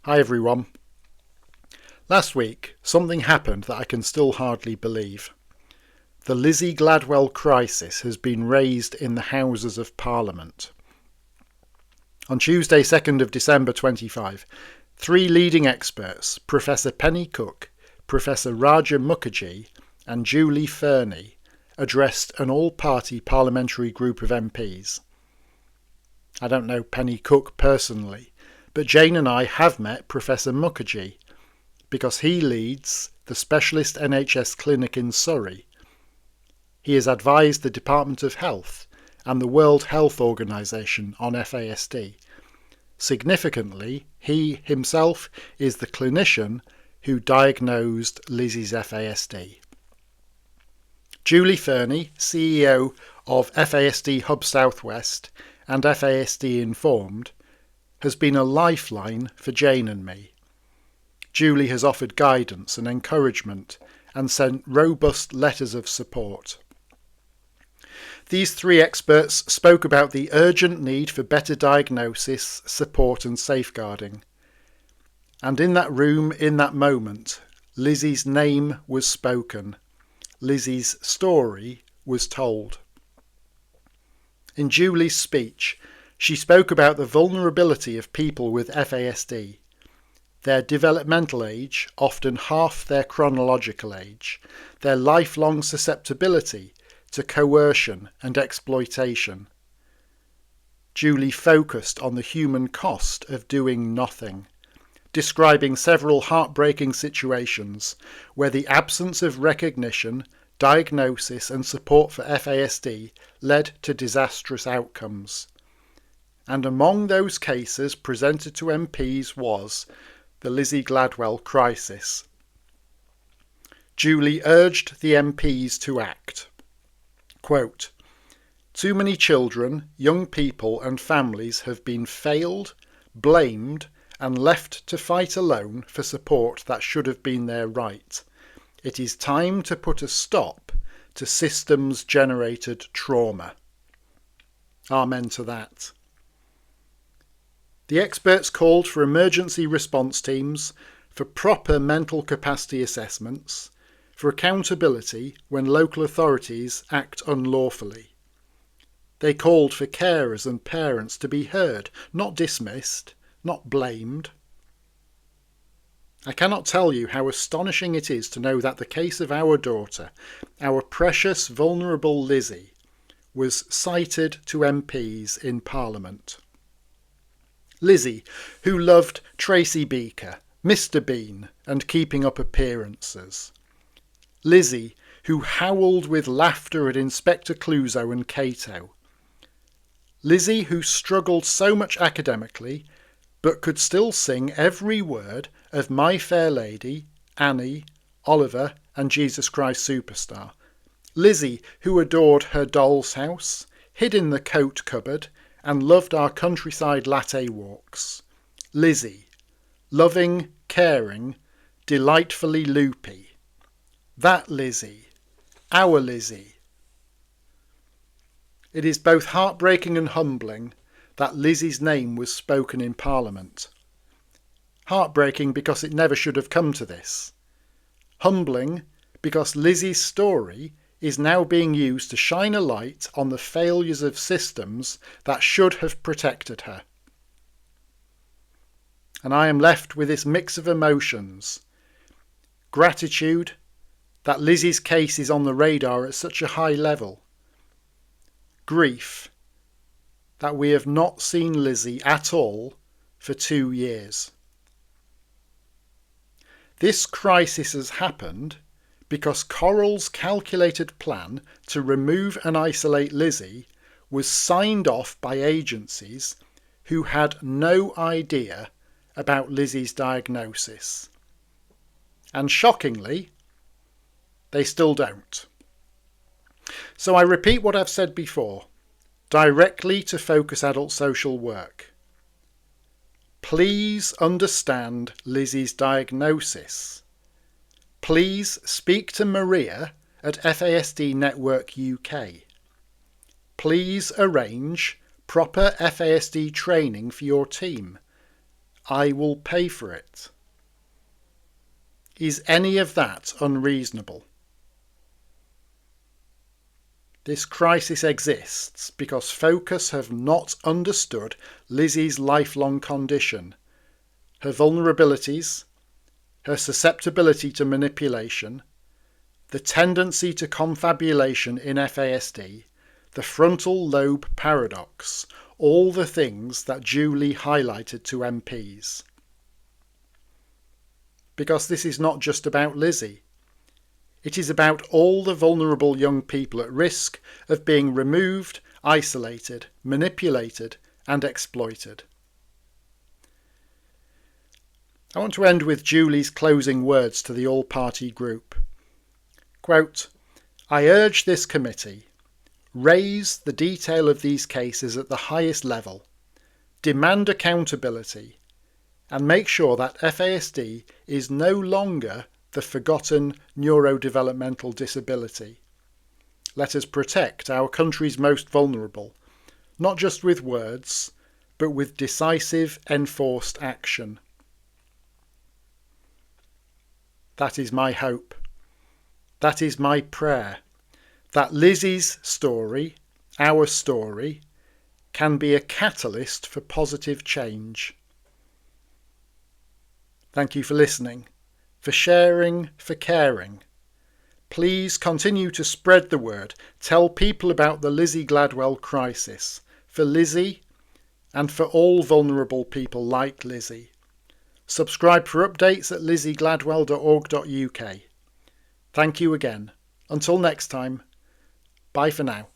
Hi everyone. Last week, something happened that I can still hardly believe. The Lizzie Gladwell Crisis has been raised in the Houses of Parliament. On Tuesday, 2nd of December 25, three leading experts, Professor Penny Cook, Professor Raja Mukherjee and Julie Fernie, addressed an all-party parliamentary group of MPs. I don't know Penny Cook personally, but Jane and I have met Professor Mukherjee because he leads the specialist NHS clinic in Surrey. He has advised the Department of Health and the World Health Organization on FASD. Significantly, he himself is the clinician who diagnosed Lizzie's FASD. Julie Fernie, CEO of FASD Hub Southwest and FASD Informed, has been a lifeline for Jane and me. Julie has offered guidance and encouragement and sent robust letters of support. These three experts spoke about the urgent need for better diagnosis, support and safeguarding. And in that room, in that moment, Lizzie's name was spoken. Lizzie's story was told. In Julie's speech, she spoke about the vulnerability of people with FASD, their developmental age, often half their chronological age, their lifelong susceptibility to coercion and exploitation. Julie focused on the human cost of doing nothing, describing several heartbreaking situations where the absence of recognition, diagnosis and support for FASD led to disastrous outcomes. And among those cases presented to MPs was the Lizzie Gladwell Crisis. Julie urged the MPs to act. Quote, "Too many children, young people and families have been failed, blamed and left to fight alone for support that should have been their right. It is time to put a stop to systems-generated trauma." Amen to that. The experts called for emergency response teams, for proper mental capacity assessments, for accountability when local authorities act unlawfully. They called for carers and parents to be heard, not dismissed, not blamed. I cannot tell you how astonishing it is to know that the case of our daughter, our precious, vulnerable Lizzie, was cited to MPs in Parliament. Lizzie, who loved Tracy Beaker, Mr. Bean and Keeping Up Appearances. Lizzie, who howled with laughter at Inspector Clouseau and Cato. Lizzie, who struggled so much academically, but could still sing every word of My Fair Lady, Annie, Oliver and Jesus Christ Superstar. Lizzie, who adored her doll's house, hid in the coat cupboard and loved our countryside latte walks. Lizzie, loving, caring, delightfully loopy. That Lizzie, our Lizzie. It is both heartbreaking and humbling that Lizzie's name was spoken in Parliament. Heartbreaking because it never should have come to this. Humbling because Lizzie's story is now being used to shine a light on the failures of systems that should have protected her. And I am left with this mix of emotions. Gratitude that Lizzie's case is on the radar at such a high level. Grief that we have not seen Lizzie at all for 2 years. This crisis has happened because Coral's calculated plan to remove and isolate Lizzie was signed off by agencies who had no idea about Lizzie's diagnosis. And shockingly, they still don't. So I repeat what I've said before, directly to Focus Adult Social Work. Please understand Lizzie's diagnosis. Please speak to Maria at FASD Network UK. Please arrange proper FASD training for your team. I will pay for it. Is any of that unreasonable? This crisis exists because Focus have not understood Lizzie's lifelong condition, her vulnerabilities, her susceptibility to manipulation, the tendency to confabulation in FASD, the frontal lobe paradox, all the things that Julie highlighted to MPs. Because this is not just about Lizzie. It is about all the vulnerable young people at risk of being removed, isolated, manipulated, and exploited. I want to end with Julie's closing words to the all-party group. Quote, "I urge this committee, raise the detail of these cases at the highest level, demand accountability, and make sure that FASD is no longer the forgotten neurodevelopmental disability. Let us protect our country's most vulnerable, not just with words, but with decisive, enforced action." That is my hope. That is my prayer. That Lizzie's story, our story, can be a catalyst for positive change. Thank you for listening, for sharing, for caring. Please continue to spread the word. Tell people about the Lizzie Gladwell Crisis, for Lizzie and for all vulnerable people like Lizzie. Subscribe for updates at lizziegladwell.org.uk. Thank you again. Until next time, bye for now.